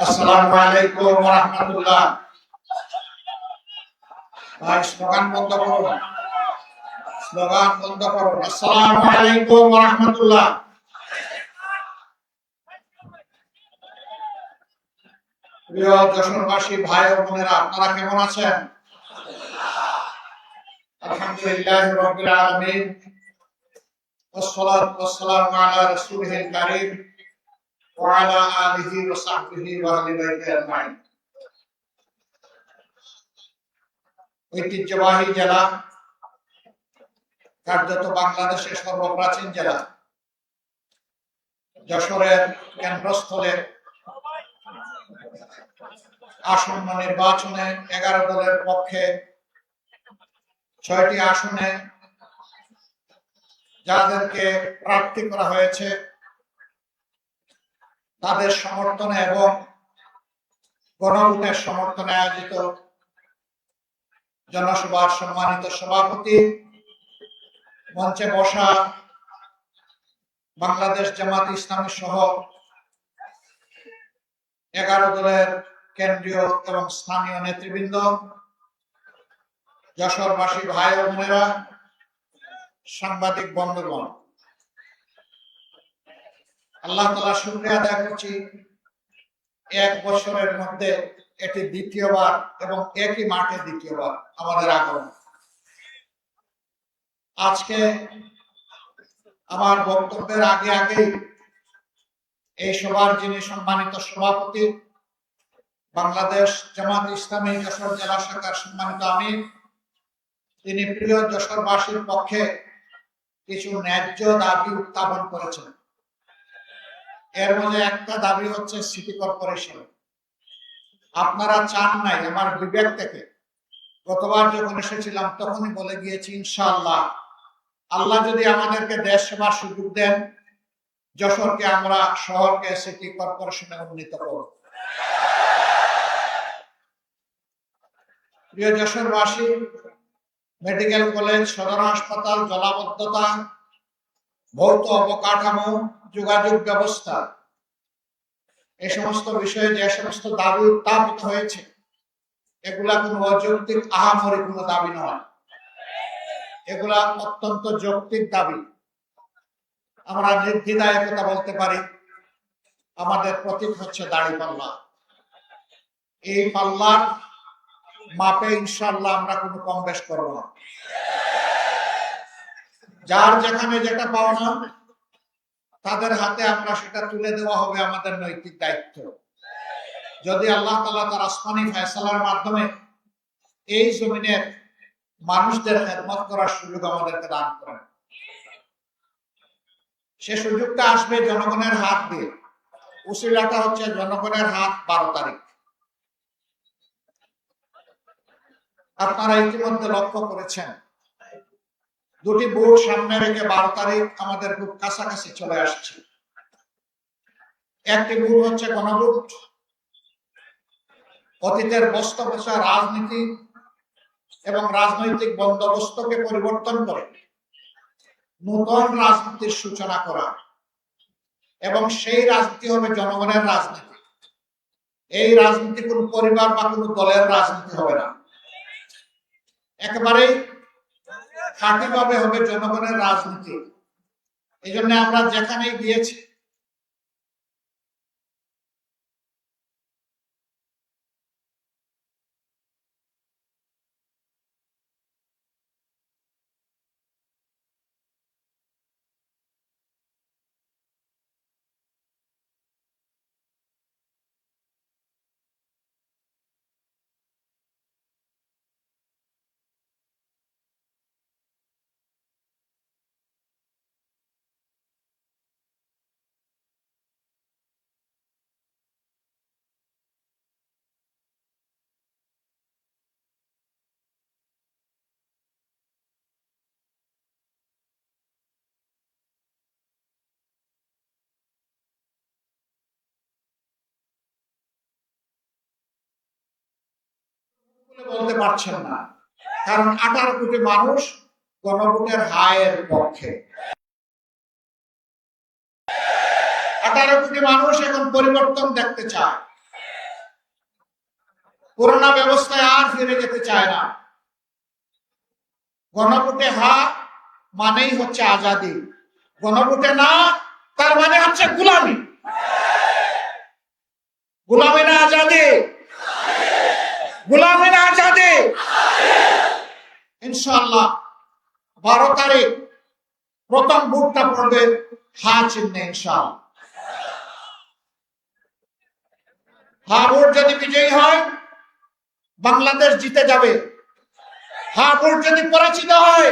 আসসালামু আলাইকুম ওয়া রাহমাতুল্লাহ। ভাই স্লোগান বন্ধ করুন, স্লোগান বন্ধ করুন। আসসালামু আলাইকুম ওয়া রাহমাতুল্লাহ। প্রিয় যশোরবাসী ভাই ও বোনেরা, আপনারা কেমন আছেন? আলহামদুলিল্লাহি রাব্বিল আলামিন, ওয়াসসালাতু ওয়াসসালামু আলা রাসূলিল কারীম ওয়া আলা আলিহি ওয়া সাহবিহি ওয়া আহলি বাইতি আজমাইন। ঐতিহ্যবাহী জেলা, কার্যত বাংলাদেশের সর্বপ্রাচীন জেলা যশোরের কেন্দ্রস্থলে আসন্ন নির্বাচনে 11 দলের পক্ষে 6টি আসনে যাদেরকে প্রার্থী করা হয়েছে তাদের সমর্থনে এবং গণভোটের সমর্থনে আয়োজিত জনসভার সম্মানিত সভাপতি, মঞ্চে বসা বাংলাদেশ জামাত ইসলামী সহ 11 দলের কেন্দ্রীয় এবং স্থানীয় নেতৃবৃন্দ, যশোরবাসী ভাই ও বোনেরা, সাংবাদিক বন্ধুগণ, আল্লাহ তাআলার শুকরিয়া আদায় করছি 1 বছরের মধ্যে এটি দ্বিতীয়বার এবং একই মাঠে দ্বিতীয়বার আমাদের আগমন। আজকে আমার বক্তব্যের আগেই এই সভার যিনি সম্মানিত সভাপতি, বাংলাদেশ জামাত ইসলামী যশোর জেলা শাখার সম্মানিত আমির, তিনি প্রিয় যশোরবাসীর পক্ষে কিছু ন্যায্য দাবি উত্থাপন করেছেন। এর মধ্যে একটা দাবি হচ্ছে সিটি কর্পোরেশন। আপনারা চান নাই, আমার বিবেক থেকে গতবার যখন এসেছিলাম তখনই বলে গিয়েছি, ইনশাআল্লাহ আল্লাহ যদি আমাদেরকে দেশ সেবার সুযোগ দেন, যশোরকে আমরা শহরকে সিটি কর্পোরেশনে উন্নীত করব। প্রিয় যশোরবাসী, মেডিকেল কলেজ, সদর হাসপাতাল, জলাবদ্ধতা, ভৌত অবকাঠামো, যোগাযোগ ব্যবস্থা, এই সমস্ত বিষয়ে যে সমস্ত দাবি উত্থাপিত হয়েছে এগুলা কোনো অযৌক্তিক আহামরি কোনো দাবি নয়, এগুলা অত্যন্ত যৌক্তিক দাবি। আমরা নির্দ্বিধায় কথা বলতে পারি, আমাদের প্রতীক হচ্ছে দাড়িপাল্লা। এই পাল্লার মাপে ইনশাআল্লাহ আমরা কোনো কম বেশ করব না। যার যেখানে যেটা পাওনা তাদের হাতে আমরা সেটা তুলে দেওয়া হবে আমাদের নৈতিক দায়িত্ব। যদি আল্লাহ তাআলা তার আসমানি ফয়সালার মাধ্যমে এই জমিনের মানুষদের খেদমত করার সুযোগ আমাদেরকে দান করেন, সে সুযোগটা আসবে জনগণের হাত দিয়ে। উসিলাটা হচ্ছে জনগণের হাত 12 তারিখ। আপনারা ইতিমধ্যে লক্ষ্য করেছেন, দুটি ভোট সামনে রেখে 12 তারিখ আমাদের খুব কাছাকাছি চলে আসছে। একটি ভোট হচ্ছে গণভোট। অতীতের বস্তা বসা রাজনীতি এবং রাজনৈতিক বন্দোবস্তকে পরিবর্তন করে নতুন রাজনীতির সূচনা করা, এবং সেই রাজনীতি হবে জনগণের রাজনীতি। এই রাজনীতি কোনো পরিবার বা কোনো দলের রাজনীতি হবে না, একেবারেই খাঁটিভাবে হবে জনগণের রাজনীতি। এই জন্য আমরা যেখানেই গিয়েছি বলতে পারছেন না, কারণ 18 কোটি মানুষ গণভোটের হায়ের পক্ষে। 18 কোটি মানুষ এখন পরিবর্তন দেখতে চায়, পুরোনো ব্যবস্থায় আর ফিরে যেতে চায় না। গণভোটে হা মানেই হচ্ছে আজাদি, গণভোটে না তার মানে হচ্ছে গোলামি। গোলামি না আজাদি, গোলামি না আজাদি। ইনশাআল্লাহ 12 তারিখ প্রথম ভোটটা পড়বে হা চিহ্নে ইনশাআল্লাহ। হা ভোট যদি বিজয়ী হয় বাংলাদেশ জিতে যাবে, হা ভোট যদি পরাজিত হয়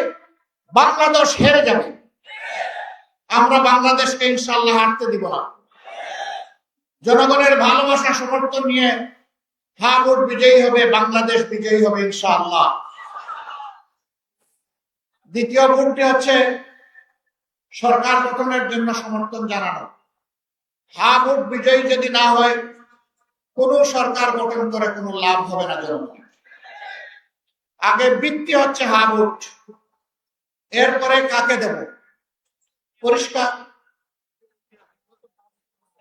বাংলাদেশ হেরে যাবে। আমরা বাংলাদেশকে ইনশাআল্লাহ হারতে দিব না। জনগণের ভালোবাসা সমর্থন নিয়ে হা ভোট বিজয়ী হবে, বাংলাদেশ বিজয়ী হবে ইনশাআল্লাহ। দ্বিতীয় ভোটটি হচ্ছে সরকার গঠনের জন্য সমর্থন জানানো। হা ভোট বিজয়ী যদি না হয় কোন সরকার গঠন করে কোনো লাভ হবে না জনগণ। আগে ভিত্তি হচ্ছে হা ভোট, এরপরে কাকে দেব পরিষ্কার।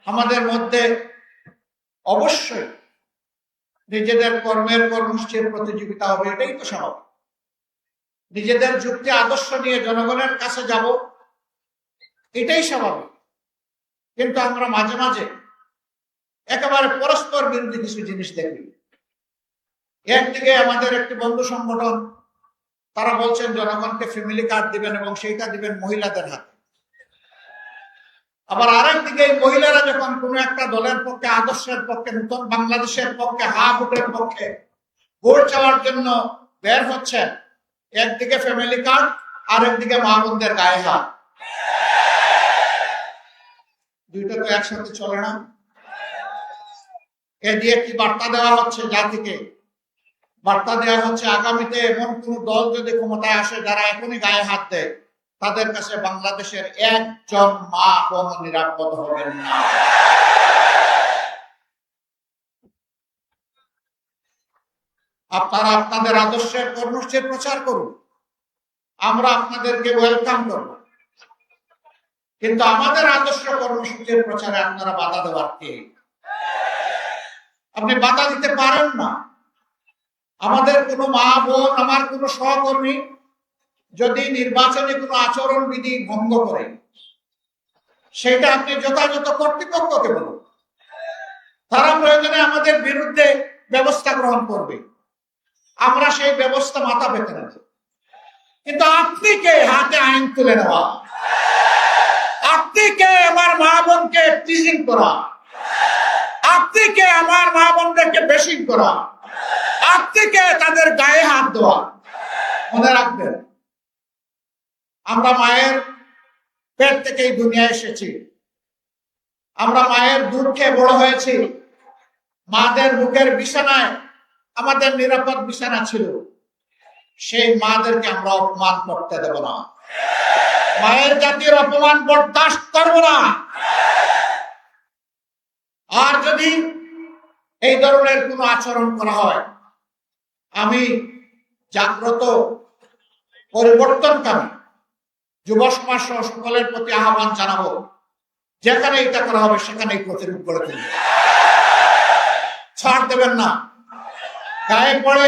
আমাদের মধ্যে অবশ্যই নিজেদের কর্মের কর্মসূচির প্রতিযোগিতা হবে, এটাই তো স্বাভাবিক। নিজেদের যুক্তি আদর্শ নিয়ে জনগণের কাছে যাব, এটাই স্বাভাবিক। কিন্তু আমরা মাঝে মাঝে একেবারে পরস্পর বিরোধী কিছু জিনিস দেখি। একদিকে আমাদের একটি বন্ধু সংগঠন, তারা বলছেন জনগণকে ফ্যামিলি কার্ড দিবেন এবং সেইটা দিবেন মহিলাদের হাতে। আবার আরেকদিকে এই মহিলারা যখন কোন একটা দলের পক্ষে, আদর্শের পক্ষে, নতুন বাংলাদেশের পক্ষে, হা ভোটের পক্ষে ভোট চাওয়ার জন্য বের হচ্ছেন, একদিকে ফ্যামিলি কার্ড আর একদিকে মা বোনদের গায়ে হাত। দুইটা তো একসাথে চলে না। এ দিয়ে কি বার্তা দেওয়া হচ্ছে জাতিকে? বার্তা দেওয়া হচ্ছে আগামীতে এমন কোন দল যদি ক্ষমতায় আসে যারা এখনই গায়ে হাত দেয়, তাদের কাছে বাংলাদেশের একজন মা বোন নিরাপদ হবেন না। আপনারা আপনাদের আদর্শের কর্মসূচির প্রচার করুন, আমরা আপনাদেরকে ওয়েলকাম করব। কিন্তু আমাদের আদর্শ কর্মসূচির প্রচারে আপনারা বাধা দেওয়ার কে? আপনি বাধা দিতে পারেন না। আমাদের কোনো মা বোন, আমার কোনো সহকর্মী যদি নির্বাচনে কোনো আচরণ বিধি ভঙ্গ করে, সেটা আপনি যথাযথ কর্তৃপক্ষকে বলুন, তারা প্রয়োজনে আমাদের বিরুদ্ধে ব্যবস্থা গ্রহণ করবে, আমরা সেই ব্যবস্থা মাথা পেতে নেব। কিন্তু আপনি কে হাতে আইন তুলে নেওয়া? আপনি কে আমার মা বোনকে টিজিং করা? আপনি কে আমার মা বোনদেরকে বেশিং করা? আপনি কে তাদের গায়ে হাত দেওয়া? মনে রাখবেন, আমরা মায়ের পেট থেকে এই দুনিয়ায় এসেছি, আমরা মায়ের দুধ খেয়ে বড় হয়েছি। মাদের বুকের বিছানায় আমাদের নিরাপদ বিছানা ছিল। সেই মাদেরকে আমরা অপমান করতে দেব না। মায়ের জাতির অপমান বরদাস্ত করব না। আর যদি এই ধরনের কোনো আচরণ করা হয়, আমি জাগ্রত পরিবর্তনকামী যুব সমাজ সহ সকলের প্রতি আহ্বান জানাবো, যেখানে এটা করা হবে সেখানেই প্রতিরোধ করে তুলবে। ছাড় দেবেন না। গায়ে পড়ে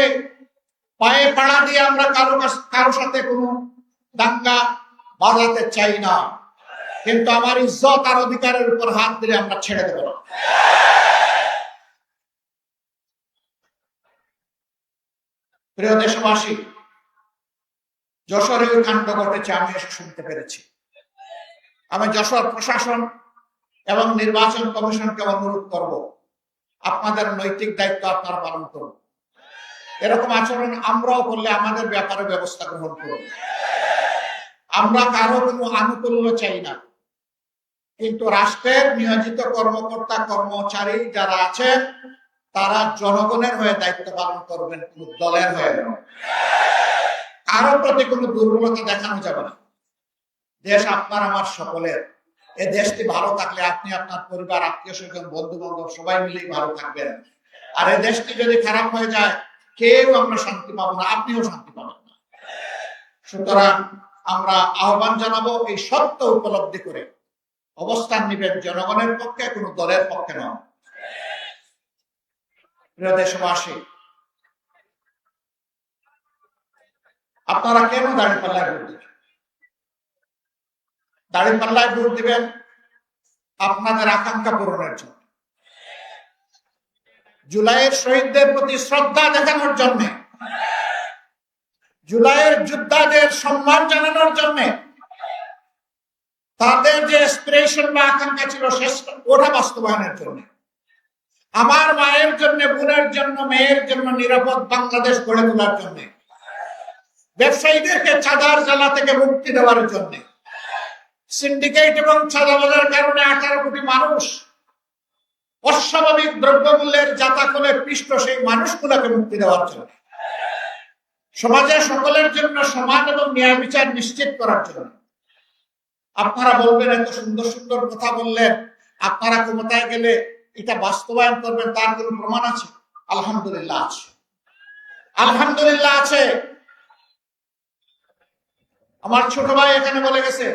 পায়ে পাড়া দিয়ে আমরা কারো সাথে কোনো দাঙ্গা বাজাতে চাই না, কিন্তু আমার ইজ্জত আর অধিকারের উপর হাত দিলে আমরা ছেড়ে দেব না। প্রিয় দেশবাসী, যশোরে ওই কাণ্ড ঘটেছে, আমি এসে শুনতে পেরেছি। আমি যশোর প্রশাসন এবং নির্বাচন কমিশনকে অনুরোধ করব, আপনাদের নৈতিক দায়িত্ব আপনারা পালন করুন। এরকম আচরণ আমরাও করলে আমাদের ব্যাপারে ব্যবস্থা গ্রহণ করুন। আমরা কারো কোনো আনুকূল্য চাই না, কিন্তু রাষ্ট্রের নিয়োজিত কর্মকর্তা কর্মচারী যারা আছেন তারা জনগণের হয়ে দায়িত্ব পালন করবেন, কোন দলের হয়ে নয়। কারো প্রতি কোনো দুর্বলতা দেখানো যাবে না। দেশ আপনার আমার সকলের। এই দেশটি ভালো থাকলে আপনি, আপনার পরিবার, আত্মীয় স্বজন, বন্ধু বান্ধব সবাই মিলেই ভালো থাকবেন। আর এই দেশটি যদি খারাপ হয়ে যায়, কেউ আমরা শান্তি পাবো না, আপনিও শান্তি পাবেন না। সুতরাং আমরা আহ্বান জানাবো, এই সত্য উপলব্ধি করে অবস্থান নিবেন জনগণের পক্ষে, কোনো দলের পক্ষে নয়। প্রিয় দেশবাসী, আপনারা কেন দাঁড়িপাল্লায় ভোট দিবেন? দাঁড়িপাল্লায় ভোট দিবেন আপনাদের আকাঙ্ক্ষা পূরণের জন্য, জুলাইয়ের শহীদদের প্রতি শ্রদ্ধা দেখানোর জন্য, জুলাইয়ের যোদ্ধাদের সম্মান জানানোর জন্য, তাদের যে অ্যাসপিরেশন বা আকাঙ্ক্ষা ছিল ওটা বাস্তবায়নের জন্য, আমার মায়ের জন্য, বোনের জন্য, মেয়ের জন্য নিরাপদ বাংলাদেশ গড়ে তোলার জন্য, ব্যবসায়ীদেরকে চাঁদার জ্বালা থেকে মুক্তি দেওয়ার জন্য, সিন্ডিকেট এবং চাঁদাবাজের কারণে 18 কোটি মানুষ অস্বাভাবিক দ্রব্যমূল্যের জাতাকলে পিষ্ট, সেই মানুষগুলোকে মুক্তি দেওয়ার জন্য, সমাজে সকলের জন্য সমান এবং ন্যায় বিচার নিশ্চিত করার জন্য। আপনারা বলবেন এত সুন্দর সুন্দর কথা বললেন, আপনারা ক্ষমতায় গেলে এটা বাস্তবায়ন করবেন, তার কোনো প্রমাণ আছে? আলহামদুলিল্লাহ আছে, আলহামদুলিল্লাহ আছে। আমার ছোট ভাই এখানে বলে গেছে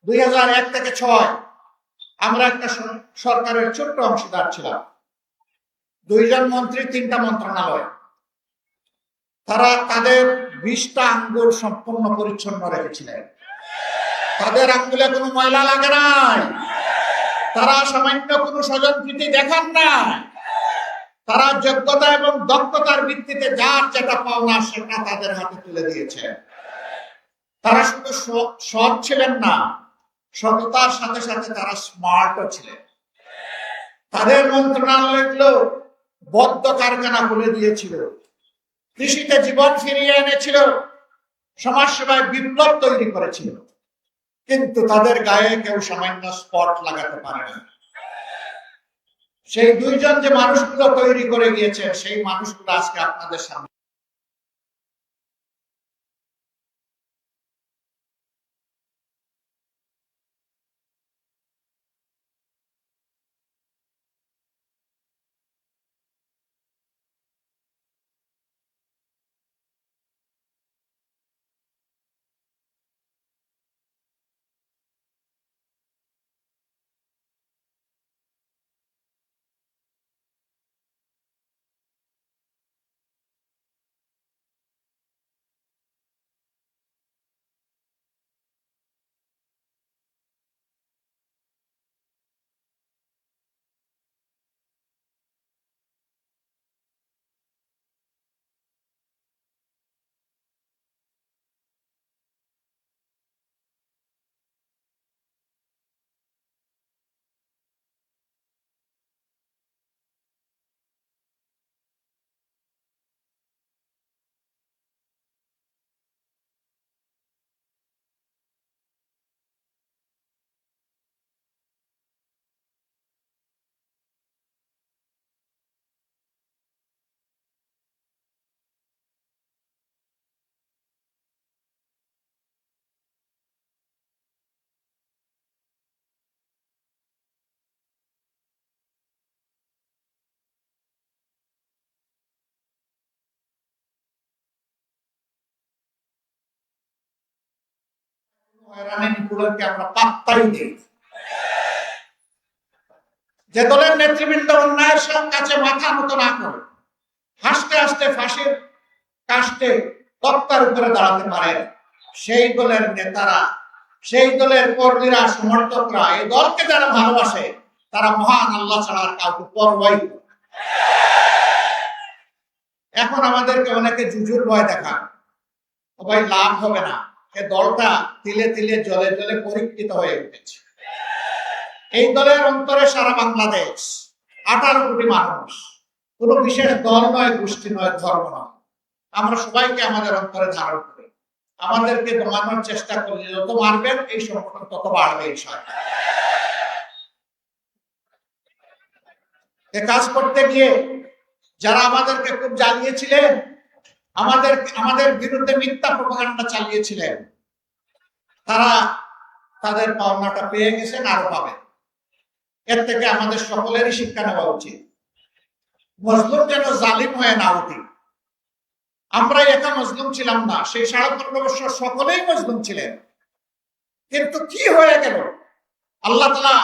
2001 থেকে 6 আমরা একটা সরকারের ছোট্ট অংশীদার ছিলাম, 2 জন মন্ত্রী, 3টা মন্ত্রণালয়। তারা তাদের 20টা আঙ্গুল সম্পূর্ণ পরিচ্ছন্ন রেখেছিলেন, তাদের আঙ্গুলে কোনো ময়লা লাগে নাই, তারা সামান্য কোনো স্বজনপ্রীতি দেখান না, তারা যোগ্যতা এবং দক্ষতার ভিত্তিতে যার যেটা পাওনা সেটা তাদের হাতে তুলে দিয়েছে। তারা শুধু সৎ ছিলেন না, সততার সাথে সাথে তারা স্মার্টও ছিলেন। তাদের মন্ত্রণালয়গুলো বদ্ধ কারখানা খুলে দিয়েছিল, কৃষিতে জীবন ফিরিয়ে এনেছিল, সমাজসেবায় বিপ্লব তৈরি করেছিল, কিন্তু তাদের গায়ে কেউ সামান্য স্পট লাগাতে পারে না। সেই 2 জন যে মানুষগুলো তৈরি করে গিয়েছে, সেই মানুষগুলো আজকে আপনাদের সামনে। আমরা পাত্তাই দিই। যে দলের নেতৃবৃন্দ অন্যায়ের কাছে মাথা নত না করে হাসতে হাসতে ফাঁসির কাস্টে তক্তার উপরে দাঁড়াতে পারে, সেই দলের নেতারা, সেই দলের কর্মীরা, সমর্থকরা, এই দলকে যারা ভালোবাসে, তারা মহান আল্লাহ ছাড়া আর কাউকে পরোয়াই করে। এখন আমাদেরকে অনেকে জুজুর ভয় দেখান, ভাই লাভ হবে না, এই দলটা তিলে তিলে জলে জলে পরীক্ষিত হয়ে উঠেছে। এই দলের অন্তরে সারা বাংলাদেশ, 18 কোটি মানুষ, কোনো বিশেষ দল নয়, গোষ্ঠী নয়, ধর্ম নয়, আমরা সবাইকে আমাদের অন্তরে ধারণ করি। আমাদেরকে দমানোর চেষ্টা করি, যত মারবেন এই সংগঠন তত বাড়বে। এই কাজ করতে গিয়ে যারা আমাদেরকে খুব জ্বালিয়েছিলেন, আমাদের বিরুদ্ধে মিথ্যা প্রপাগান্ডা চালিয়েছিলেন, তারা তাদের পাওনাটা পেয়ে গেছেন, আরো পাবেন। এর থেকে আমাদের সকলেরই শিক্ষা নেওয়া উচিত। মজলুম যেন জালিম হয়ে না উঠি। আমরা একা মজলুম ছিলাম না, সেই 15.5 বছর সকলেই মজলুম ছিলেন, কিন্তু কি হয়ে গেল? আল্লাহ তাআলা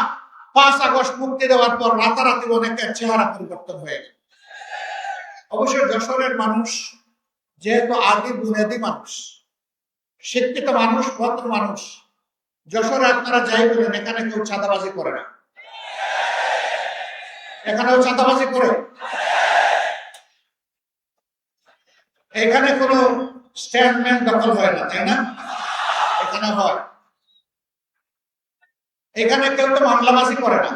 5 আগস্ট মুক্তি দেওয়ার পর রাতারাতি অনেকের চেহারা পরিবর্তন হয়ে গেল। অবশ্যই যশোরের মানুষ যেহেতু আদি বুনিয়াদি মানুষ, শিক্ষিত মানুষ, ভদ্র মানুষ, যশোরে আপনারা যাই বলেন এখানে কেউ চাঁদাবাজি করে না। এখানেও চাঁদাবাজি করে? এখানে কোনো স্ট্যান্ডম্যান দখল হয় না, তাই না? এখানে হয়। এখানে কেউ তো মামলাবাজি করে না,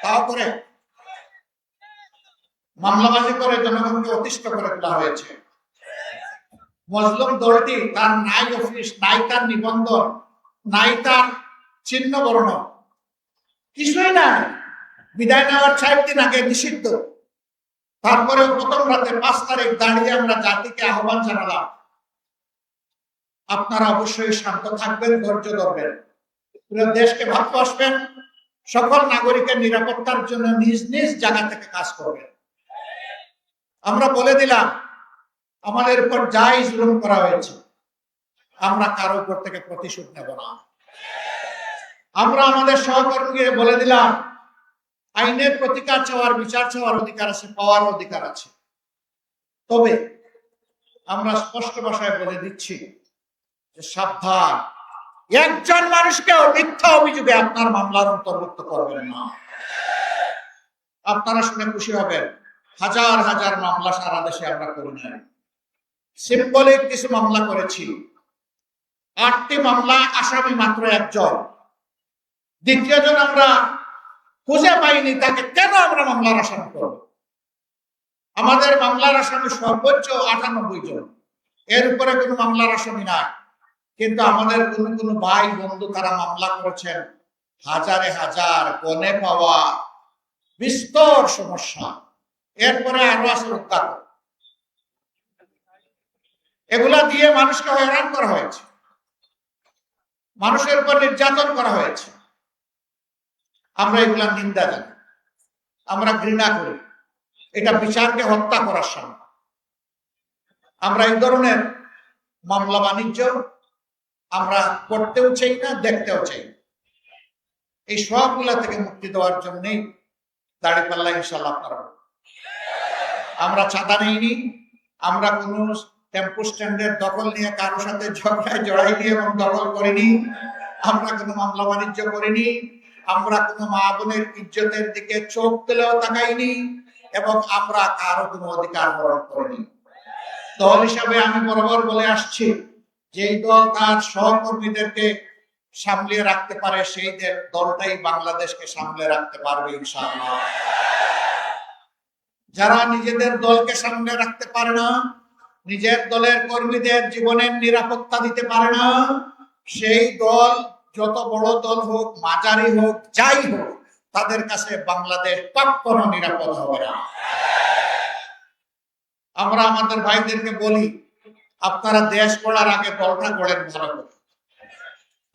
তাও করে মামলাবাজি করে জনগণকে অতিষ্ঠ করে তোলা হয়েছে। মজলুম দলটি তার নাই অফিস, নাই তার নিবন্ধন, নাই তার চিহ্ন বর্ণ, কিছুই নাই। বিদায় নেওয়ার 4 দিন আগে নিষিদ্ধ। তারপরে প্রথম রাতে 5 তারিখ দাঁড়িয়ে আমরা জাতিকে আহ্বান জানালাম, আপনারা অবশ্যই শান্ত থাকবেন, ধৈর্য ধরবেন, পুরো দেশকে ভালোবাসবেন, সকল নাগরিকের নিরাপত্তার জন্য নিজ নিজ জায়গা থেকে কাজ করবেন। আমরা বলে দিলাম আমাদের উপর যাই জুলুম করা হয়েছে আমরা কারো উপর থেকে প্রতিশোধ নেব না। আমরা আমাদের সহকর্মীকে বলে দিলাম আইনের প্রতিকার চাওয়ার, বিচার চাওয়ার অধিকার আছে, পাওয়ার অধিকার আছে। তবে আমরা স্পষ্ট ভাষায় বলে দিচ্ছি যে সাবধান, একজন মানুষকে মিথ্যা অভিযোগে আপনার মামলার অন্তর্ভুক্ত করবেন না। আপনারা শুনে খুশি হবেন, হাজার হাজার মামলা সারা দেশে আমরা করি নাই। সিম্বলিক কিছু মামলা করেছি। 8টি মামলা, আসামি মাত্র 1 জন। দ্বিতীয় জন আমরা খুঁজে পাইনি, তাকে কেন আমরা মামলার আসামি করব? আমাদের মামলার আসামি সর্বোচ্চ 98 জন, এর উপরে কোনো মামলার আসামি না। কিন্তু আমাদের কোন ভাই বন্ধু তারা মামলা করেছেন হাজারে হাজার, গনে পাওয়া, বিস্তর সমস্যা। এরপরে আরো আছে রক্ষা, এগুলা দিয়ে মানুষকে হয়রান করা হয়েছে, মানুষের উপর নির্যাতন করা হয়েছে। আমরা এগুলা নিন্দা জানি, আমরা ঘৃণা করি। এটা বিচারকে হত্যা করার সামনে। আমরা এই ধরনের মামলা বাণিজ্য আমরা করতেও চাই না, দেখতেও চাই না। এই সবগুলা থেকে মুক্তি দেওয়ার জন্যই দাঁড়িপাল্লা ইনশাআল্লাহ আপনারা। আমরা চাঁদা নেইনি, আমরা কোন টেম্পো স্ট্যান্ডের দখল নিয়ে কারোর সাথে ঝগড়ায় জড়াইনি এবং দখল করিনি। আমরা কোনো মামলা বাণিজ্য করিনি। আমরা কোনো মা বোনের ইজ্জতের দিকে চোখ তুলেও তাকাইনি এবং আমরা কারো কোনো অধিকার হরণ করিনি। দল হিসাবে আমি বরাবর বলে আসছি, যেই দল তার সহকর্মীদেরকে সামলিয়ে রাখতে পারে সেই দলটাই বাংলাদেশকে সামলে রাখতে পারবে ইনশাআল্লাহ। যারা নিজেদের দলকে সামলে রাখতে পারে না, নিজের দলের কর্মীদের জীবনের নিরাপত্তা দিতে পারে না, সেই দল যত বড় দল হোক, মাঝারি হোক, যাই হোক, তাদের কাছে বাংলাদেশ কখনো নিরাপদ হবে না। আমরা আমাদের ভাইদেরকে বলি, আপনারা দেশ গড়ার আগে দলটা গড়েন ভালো করে,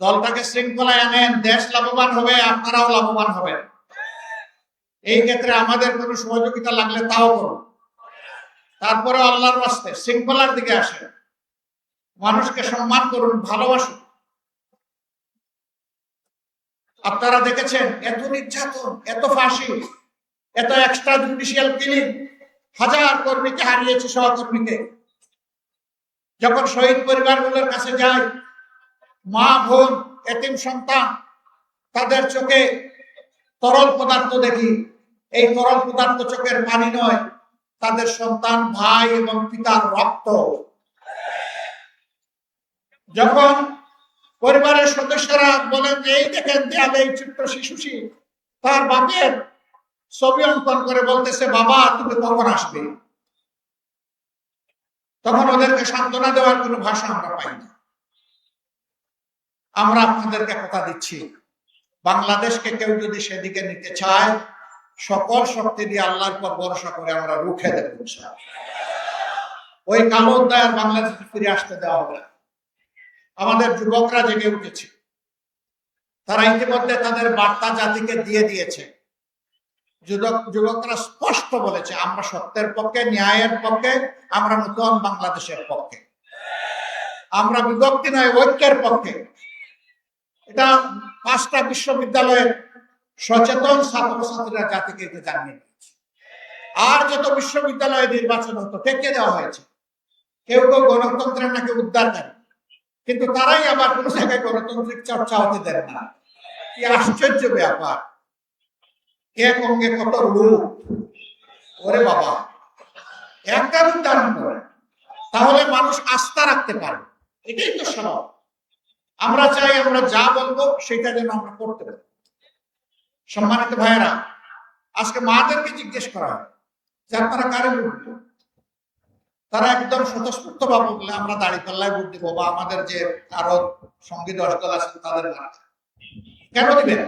দলটাকে শৃঙ্খলায় আনেন, দেশ লাভবান হবে, আপনারাও লাভবান হবেন। এই ক্ষেত্রে আমাদের কোনো সহযোগিতা লাগলে তাও করুন। তারপরে আল্লাহর রাস্তে শৃঙ্খলার দিকে আসেন, মানুষকে সম্মান করুন, ভালোবাসুন। আপনারা দেখেছেন এত নির্যাতন, এত ফাঁসি, এত এক্সট্রা জুডিশিয়াল কিলিং, হাজার কর্মীকে হারিয়েছে, সহকর্মীকে। যখন শহীদ পরিবারগুলোর কাছে যাই, মা বোন, এতিম সন্তান, তাদের চোখে তরল পদার্থ দেখি। এই তরল পদার্থ চোখের পানি নয়, তাদের সন্তান, ভাই এবং পিতার রক্ত। যখন পরিবারের সদস্যরা বলেন যে এই দেখেন দেয়ালে এই ছোট্ট শিশুটি তার বাপের ছবি অঙ্কন করে বলতেছে, বাবা তুমি কখন আসবে, তখন ওদেরকে সান্ত্বনা দেওয়ার কোনো ভাষা আমরা পাই না। আমরা আপনাদেরকে কথা দিচ্ছি, বাংলাদেশকে কেউ যদি সেদিকে নিতে চায়, সকল শক্তি দিয়ে আল্লাহর পর ভরসা করে আমরা রুখে দেব। ওই কালো অধ্যায় বাংলাদেশে ফিরে আসতে দেওয়া হবে না। আমাদের যুবকরা জেগে উঠেছে, তারা ইতিমধ্যে তাদের বার্তা জাতিকে দিয়ে দিয়েছে। যুবকরা স্পষ্ট বলেছে, আমরা সত্যের পক্ষে, ন্যায়ের পক্ষে, আমরা নতুন বাংলাদেশের পক্ষে, আমরা বিভক্তি নয় ঐক্যের পক্ষে। এটা 5টা বিশ্ববিদ্যালয়ের সচেতন ছাত্রছাত্রীরা জাতিকে এটা জানিয়ে দিয়েছে। আর যত বিশ্ববিদ্যালয়ে নির্বাচন হতো ঠেকে দেওয়া হয়েছে। কেউ কেউ গণতন্ত্রের নাকি উদ্ধারকারী, কিন্তু তারাই আবার কোন জায়গায় গণতান্ত্রিক চর্চা হতে দেন না। কি আশ্চর্য ব্যাপার! এক অঙ্গে কত রূপ! ওরে বাবা, একটা রূপ ধারণ করে, তাহলে মানুষ আস্থা রাখতে পারে। এটাই তো স্বভাব। আমরা চাই আমরা যা বলবো সেটা যেন আমরা করতে পারি। সম্মানিত ভাইয়েরা, আজকে মাদেরকে জিজ্ঞেস করা হয় যে আপনারা কারে ভোট দিবেন? তারা একদম স্বতঃস্ফূর্ত ভাবে বলে আমরা দাঁড়িপাল্লায় ভোট দিব, বা আমাদের যে আরো সঙ্গী 10 দল আছে তাদের মাঠে। কেন দিবেন?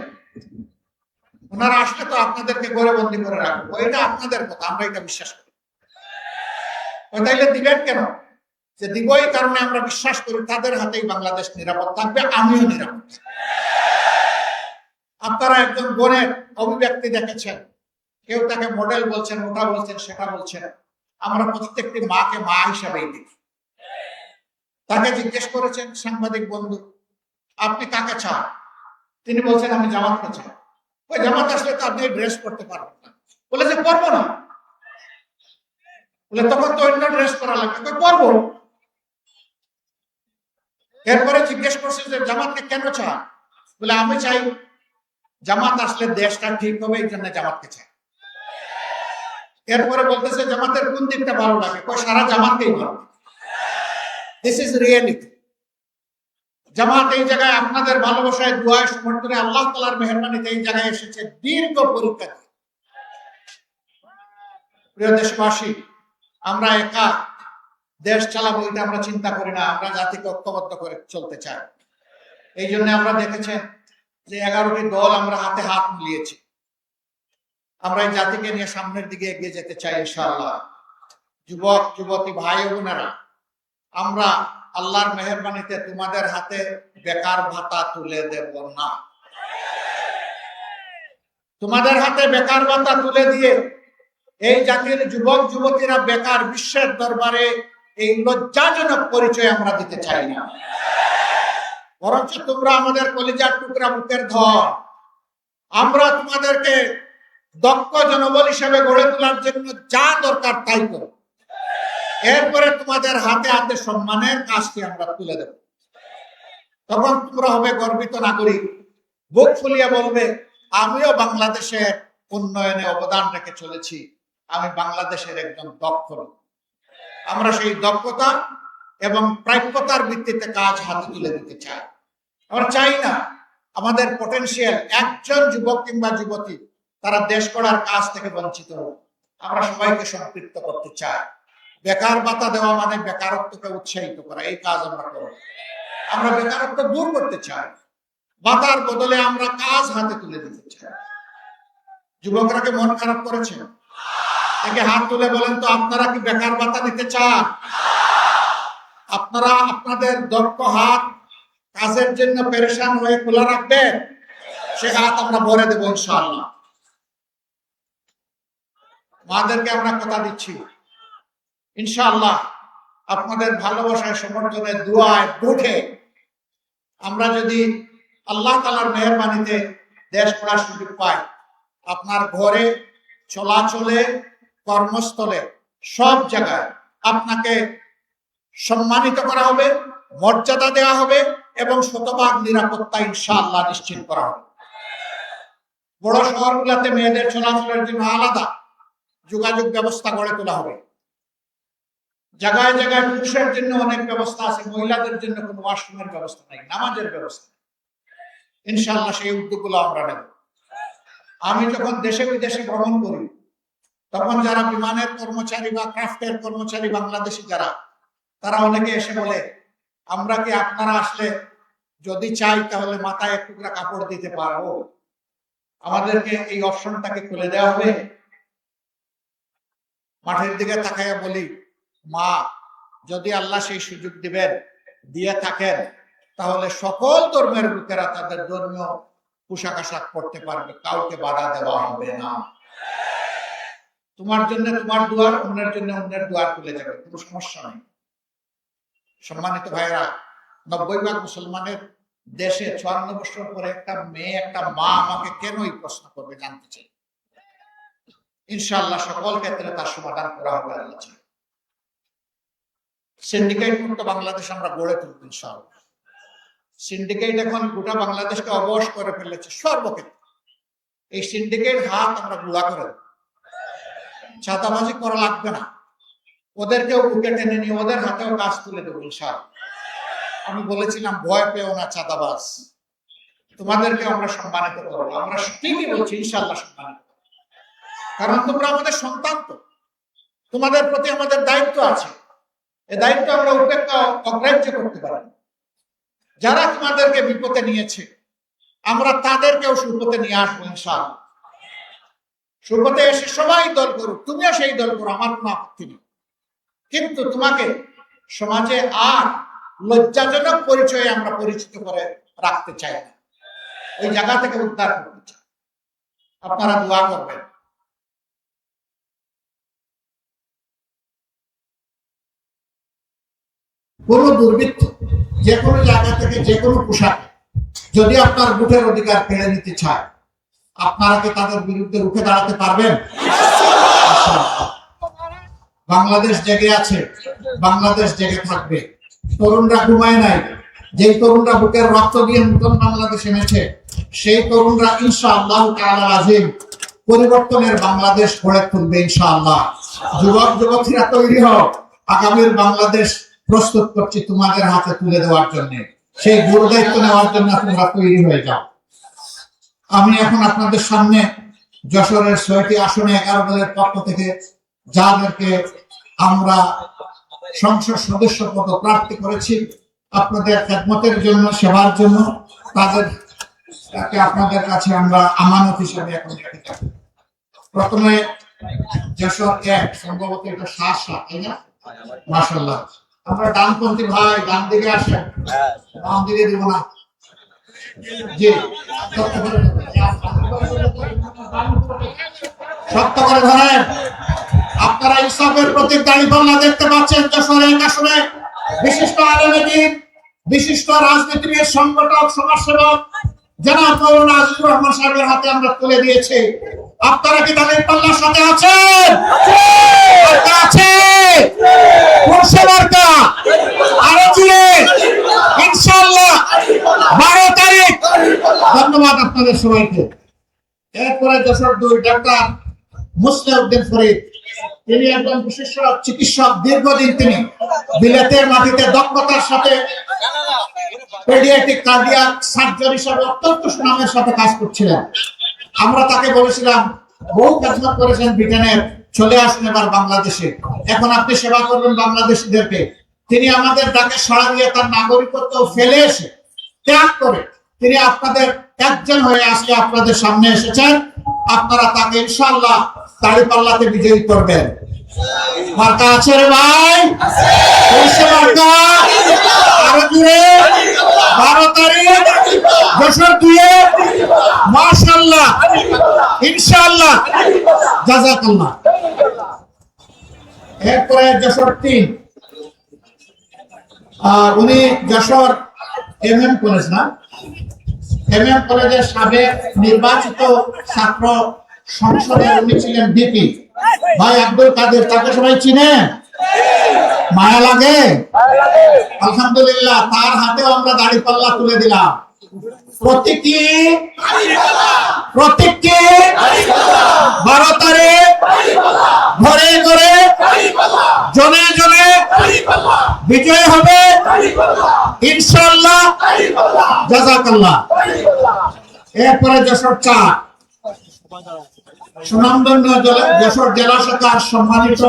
ওনারা আসলে তো আপনাদেরকে ঘরে বন্দি করে রাখবো, এটা আপনাদের কথা, আমরা এটা বিশ্বাস করি। তাইলে দিবেন কেন? যে দিব এই কারণে আমরা বিশ্বাস করি তাদের হাতেই বাংলাদেশ নিরাপদ থাকবে, আমিও নিরাপদ। আপনারা একজন বোনের অভিব্যক্তি দেখেছেন, কেউ তাকে মডেল বলছেন, ওটা বলছেন, সেটা বলছেন। আমরা প্রত্যেকটি মাকে মা হিসাবেই দেখি। তাকে জিজ্ঞেস করেছেন সাংবাদিক বন্ধু, আপনি কাকে চান? তিনি বলছেন আমি জামাতকে চাই। ওই জামাত আসলে তো আপনি ড্রেস করতে পারবেন না। বলে যে পরবো না। বলে তখন তো অন্য ড্রেস করা লাগবে। পরবো। এরপরে জিজ্ঞেস করছে যে জামাতকে কেন চান? বলে আমি চাই জামাত আসলে দেশটা ঠিক হবে, এই জন্য জামাতকে চাই। এরপরে বলতেছে জামাতের কোন দিকটা ভালো লাগে? সারা জামাতকেই ভালো লাগে। This is reality. জামাত এই জায়গায় আপনাদের ভালোবাসায়, দোয়ায়, সমর্থনে, আল্লাহ তাআলার মেহেরবানিতে এই জায়গায় এসেছে দীর্ঘ পরীক্ষা দিয়ে। প্রিয় দেশবাসী, আমরা একা দেশ চালাবো এটা আমরা চিন্তা করি না, আমরা জাতিকে ঐক্যবদ্ধ করে চলতে চাই। এই জন্য আমরা দেখেছেন যে 11টি দল আমরা হাতে হাত মিলিয়েছি। আমরা এই জাতিকে নিয়ে সামনের দিকে এগিয়ে যেতে চাই ইনশাআল্লাহ। যুবক যুবতী ভাই বোনেরা, আমরা আল্লাহর মেহেরবানিতে তোমাদের হাতে বেকার ভাতা তুলে দেব না। তোমাদের হাতে বেকার ভাতা তুলে দিয়ে এই জাতির যুবক যুবতীরা বেকার বিশ্বের দরবারে এই লজ্জাজনক পরিচয় আমরা দিতে চাই না। বরঞ্চ তোমরা আমাদের কলিজার টুকরা, বুকের ধন। আমরা তোমাদেরকে দক্ষ জনবল হিসেবে গড়ে তোলার জন্য যা দরকার তাই করো। এরপরে তোমাদের হাতে হাতে সম্মানের কাজটি আমরা তুলে দেব। তখন তোমরা হবে গর্বিত নাগরিক, বুক ফুলিয়ে বলবে আমিও বাংলাদেশের উন্নয়নে অবদান রেখে চলেছি, আমি বাংলাদেশের একজন দক্ষ লোক। আমরা সেই দক্ষতা এবং প্রাপ্যতার ভিত্তিতে কাজ হাতে তুলে দিতে চাই। আমরা চাই না আমাদের পটেনশিয়াল একজন যুবক কিংবা যুবতী তারা দেশ গড়ার কাজ থেকে বঞ্চিত হোক। আমরা সবাইকে সম্পৃক্ত করতে চাই। বেকার ভাতা দেওয়া মানে বেকারত্বকে উৎসাহিত করা, এই কাজ আমরা করব। আমরা বেকারত্ব দূর করতে চাই, ভাতার বদলে আমরা কাজ হাতে তুলে দিতে চাই। যুবকরা কি মন খারাপ করেছেন? একে হাত তুলে বলেন তো, আপনারা কি বেকার ভাতা নিতে চান? আপনারা আপনাদের দক্ষ হাত কাজের জন্য পেরেশান হয়ে খোলা রাখবেন, সে হাত আমরা ভরে দেব ইনশাআল্লাহ। মাদেরকে আমরা কথা দিচ্ছি ইনশাআল্লাহ আপনাদের ভালোবাসায়, সমর্থনে, দোয়ায়, দুঃখে আমরা যদি আল্লাহ তাআলার মেহেরবানিতে দেশ গড়ার সুযোগ পাই, আপনার ঘরে, চলাচলে, কর্মস্থলে, সব জায়গায় আপনাকে সম্মানিত করা হবে, মর্যাদা দেওয়া হবে এবং শতভাগ নিরাপত্তা ইনশাআল্লাহ নিশ্চিত করা হবে। বড় শহরগুলোতে মেয়েদের চলাচলের জন্য আলাদা যোগাযোগ ব্যবস্থা গড়ে তোলা হবে। জায়গায় জায়গায় পুরুষের জন্য অনেক ব্যবস্থা আছে, মহিলাদের জন্য কোনো ওয়াশরুমের ব্যবস্থা নাই, নামাজের ব্যবস্থা। ইনশাআল্লাহ সেই উদ্যোগগুলো আমরা নেব। আমি যখন দেশে বিদেশে ভ্রমণ করি, তখন যারা বিমানের কর্মচারী বা ক্রাফটের কর্মচারী বাংলাদেশি যারা, তারা অনেকে এসে বলে আমরা কি আপনারা আসলে যদি চাই তাহলে মাথায় এক টুকরা কাপড় দিতে পারবো, আমাদেরকে এই অপশনটাকে খুলে দেওয়া হবে? মাঠের দিকে তাকাইয়া বলি, মা, যদি আল্লাহ সেই সুযোগ দিবেন, দিয়ে থাকেন, তাহলে সকল ধর্মের লোকেরা তাদের ধর্মীয় পোশাক আশাক পড়তে পারবে, কাউকে বাধা দেওয়া হবে না। তোমার জন্য তোমার দুয়ার, অন্যের জন্য অন্যের দুয়ার খুলে যাবে, কোনো সমস্যা নেই। সম্মানিত ভাইরা, 90 ভাগ মুসলমানের দেশে 54 বছর পরে একটা মেয়ে একটা মা আমাকে কেন এই প্রশ্ন করবে জানতে চাই। ইনশাআল্লাহ সকল ক্ষেত্রে তার সমাধান করা হবে আল্লাহ চাই। সিন্ডিকেট মুক্ত বাংলাদেশ আমরা গড়ে তুলব ইনশাআল্লাহ। সিন্ডিকেট এখন গোটা বাংলাদেশকে অবশ করে ফেলেছে সর্বক্ষেত্রে। এই সিন্ডিকেট হাত আমরা গুঁড়া করে দেব। চাঁদাবাজি করা লাগবে না, ওদেরকেও বুকে টেনে নিয়ে ওদের হাতেও কাজ তুলে দেবো ইনশাআল্লাহ। আমি বলেছিলাম ভয় পেও না চাঁদাবাজ, তোমাদেরকে আমরা সম্মানিত করবো। আমরা ঠিকই বলছি ইনশাআল্লাহ সম্মানিত, কারণ তোমরা আমাদের সন্তান, তো তোমাদের প্রতি আমাদের দায়িত্ব আছে। এই দায়িত্ব আমরা উপেক্ষা অগ্রাহ্য করতে পারি। যারা তোমাদেরকে বিপদে নিয়েছে আমরা তাদেরকেও সুপথে নিয়ে আসবো ইনশাআল্লাহ। সুপথে এসে সবাই দল করুক, তুমিও সেই দল করো, আমার কোনো আপত্তি নেই। কিন্তু তোমাকে সমাজে আর লজ্জাজনক পরিচয়ে আমরা পরিচিত করে রাখতে চাই না, ওই জায়গা থেকে উদ্ধার করতে চাই। আপনারা দোয়া করবেন। কোন দুর্বৃত্ত যে কোনো জায়গা থেকে যে কোনো পোশাক যদি আপনার ভোটের অধিকার কেড়ে নিতে চায়, আপনারা কি তাদের বিরুদ্ধে রুখে দাঁড়াতে পারবেন? বাংলাদেশ জেগে আছে, বাংলাদেশ জেগে থাকবে। তরুণরা ঘুমায় নাই। যেই তরুণরা বুকের রক্ত দিয়ে নতুন বাংলাদেশ এনেছে, সেই তরুণরা ইনশাআল্লাহ তাআলা আজিম পরিবর্তনের বাংলাদেশ গড়ে তুলবে ইনশাআল্লাহ। যুবক যুবতীরা তৈরি হও, আগামীর বাংলাদেশ প্রস্তুত করছি তোমাদের হাতে তুলে দেওয়ার জন্য। সেই গুরু দায়িত্ব নেওয়ার জন্য তোমরা তৈরি হয়ে যাও। আমি এখন আপনাদের সামনে যশোরের ৬টি আসনে 11 দলের পক্ষ থেকে যাদেরকে আমরা সংসদ সদস্য পদ প্রার্থী করেছি আপনাদের খেদমতের জন্য, সেবার জন্য, তাদেরকে আপনাদের কাছে আমরা আমানত হিসেবে এখন রেখে থাকি। প্রথমে যশোর ১, সম্ভবত এটা ৭, তাই না? মাশাআল্লাহ। আমরা ডানপন্থী ভাই, ডান দিকে আসেন, বাম দিকে দিব না। জি, সত্য করে ধরেন। আপনারা ইনসাফের প্রতীক দাঁড়িপাল্লা দেখতে পাচ্ছেন। যশোর ১ আসনে বিশিষ্ট আলেমে দ্বীন, বিশিষ্ট রাজনীতিবিদ, সংগঠক, সমাজসেবক জনাব মাওলানা আজিজুর রহমান সাহেবের হাতে আমরা তুলে দিয়েছি। আপনারা কি দাঁড়িপাল্লার সাথে আছেন? আছে। কোন সরকার? আরো জুড়ে ইনশাআল্লাহ 12 তারিখ। ধন্যবাদ আপনাদের সবাইকে। এরপরে যশোর ২ ডাক্তার মুসলিউদ্দিন ফরিদ, তিনি একজন বিশিষ্ট চিকিৎসক। দীর্ঘদিন তিনি বিলেতের মাটিতে দক্ষতার সাথে পেডিয়াট্রিক কার্ডিয়াক সার্জন হিসেবে অত্যন্ত সুনামের সাথে কাজ করছিলেন। আমরা তাকে বলেছিলাম, বহু খেদমত করেছেন ব্রিটেনের, চলে আসুন এবার বাংলাদেশে, এখন আপনি সেবা করবেন বাংলাদেশিদেরকে। তিনি আমাদের ডাকে সাড়া দিয়ে তার নাগরিকত্ব ফেলে এসে ত্যাগ করে তিনি আপনাদের একজন হয়ে আজকে আপনাদের সামনে এসেছেন। আপনারা তাকে ইনশাআল্লাহ দাঁড়িপাল্লাতে বিজয়ী করবেন। মার্কা আছে রে ভাই? মার্কা আরো জুড়ে 12 তারিখ যশোর ২-এ। মাশাআল্লাহ, ইনশাআল্লাহ, জাযাকাল্লাহ। এরপরে যশোর ৩, উনি যশোর MM কলেজ, না MM কলেজের সাবেক নির্বাচিত ছাত্র সংসদের উনি ছিলেন ভিপি ভাই আব্দুল কাদের। তাকে সবাই চিনেন? মায়া লাগে? আলহামদুলিল্লাহ, তার হাতেও আমরা দাঁড়িপাল্লা তুলে দিলাম। প্রতীকী 12 তারিখ ঘরে ঘরে জনে জনে বিজয় হবে ইনশাআল্লাহ, জাযাকাল্লাহ। এরপরে যশোর ৪, সুনামধন্য যশোর জেলা শাখার সম্মানিত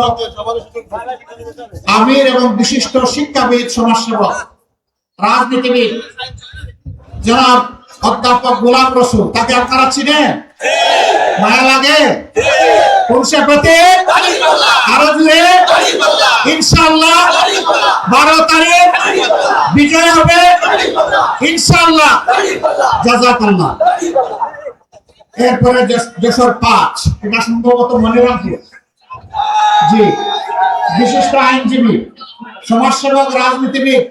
আমির এবং বিশিষ্ট শিক্ষাবিদ, সমাজসেবক, রাজনীতিবিদ জনাব অধ্যাপক গোলাম রসুল। তাকে আপনারা চিনেন? মায়া লাগে? পুরুষের প্রতি আরো জুড়ে ইনশাআল্লাহ 12 তারিখ বিজয় হবে ইনশাআল্লাহ, জাযাকাল্লাহ। এরপরে যশোর ৫, এটা সম্ভবত মনিরামপুর। জি, বিশিষ্ট আইনজীবী, সমাজসেবক, রাজনীতিবিদ,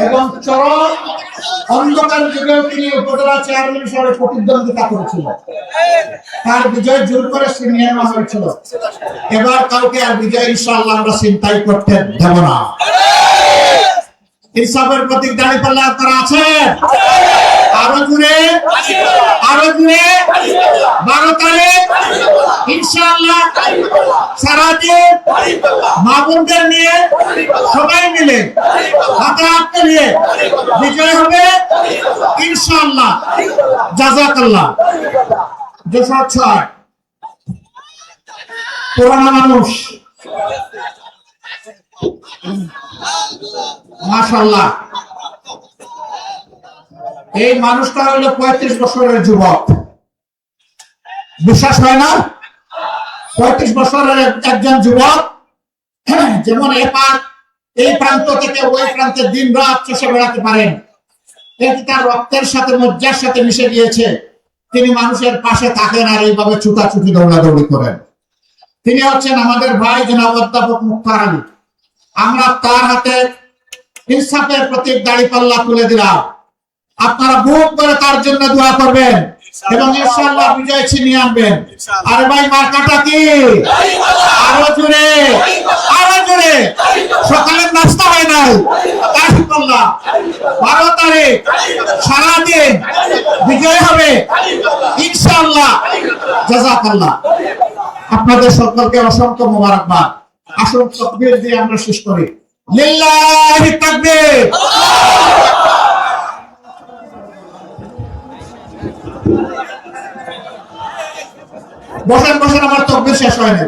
এবং চরম অন্ধকার যুগেও তিনি উপজেলা চেয়ারম্যান হিসেবে প্রতিদ্বন্দ্বিতা করেছিলেন। তার বিজয় জোর করে ছিনিয়ে নেওয়া হয়েছিল। এবার কাউকে আর বিজয় ইনশাআল্লাহ আমরা চিন্তাই করতে দেব না। ইনসাফের প্রতীক দাঁড়িপাল্লা আপনারা আছেন? আরো জুড়ে 12 তারিখ ইনশাআল্লাহ সারাদিন মা বোনদের নিয়ে সবাই মিলে হাতে হাত মিলিয়ে বিজয় হবে ইনশাআল্লাহ। জাযাকাল্লাহ। যশোর 6 পুরানা মানুষ মাশাআল্লাহ। এই মানুষটা হলো 35 বছরের যুবক। বিশ্বাস হয় না? 35 বছরের একজন যুবক যেমন এই প্রান্ত থেকে ওই প্রান্তে দিন রাত চষে বেড়াতে পারেন, এটি তার রক্তের সাথে মজ্জার সাথে মিশে গিয়েছে। তিনি মানুষের পাশে থাকেন আর এইভাবে ছুটাছুটি দৌড়াদৌড়ি করেন। তিনি হচ্ছেন আমাদের ভাই জনাব অধ্যাপক মুখতার আলী। আমরা তার হাতে ইনসাফের প্রতীক দাঁড়িপাল্লা তুলে দিলাম। আপনারা বুক করে তার জন্য দোয়া করবেন এবং ইনশাআল্লাহ বিজয় ছিনিয়ে আনবেন। আরে ভাই মার্কাটা কি? আরো জোরে। সকালের নাস্তা হয় নাই। দাঁড়িপাল্লা 12 তারিখ সারাদিন বিজয় হবে ইনশাআল্লাহ। জাযাকাল্লাহ। আপনাদের সকলকে অসংখ্য মোবারকবাদ। আসুন তাকবীর দিয়ে আমরা শেষ করি। লিল্লাহি তাকবীর। বসেন, আমার তাকবীর শেষ হয়নি।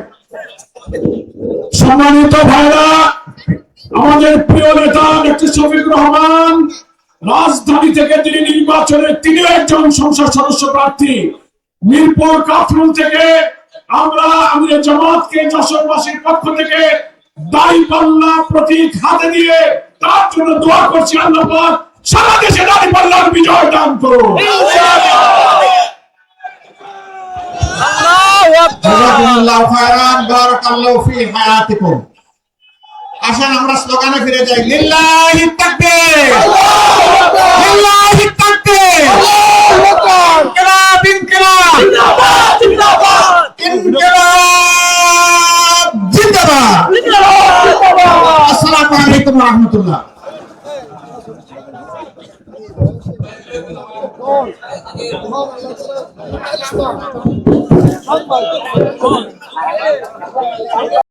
সম্মানিত ভাইরা, আমাদের প্রিয় নেতা ডক্টর শফিকুর রহমান রাজধানী থেকে তিনি নির্বাচনে তিনিও একজন সংসদ সদস্য প্রার্থী। মিরপুর কাফরুল থেকে আমরা আমাদের জামাতকে যশোরবাসীর পক্ষ থেকে দাঁড়িপাল্লা প্রতীক হাতে দিয়ে তার জন্য দোয়া করছি। আল্লাহ পাক সারা দেশে দাঁড়িপাল্লার বিজয় দান করুন। জাযাকুমুল্লাহু খায়রান, বারাকাল্লাহু ফি হায়াতিকুম। আসেন আমরা স্লোগানে ফিরে যাই। লিল্লাহি তাকবীর, লিল্লাহি তাকবীর, ইনকিলাব, ইনকিলাব, ইনকিলাব জিন্দাবাদ। আসসালামু আলাইকুম ওয়া রাহমাতুল্লাহ। Come on.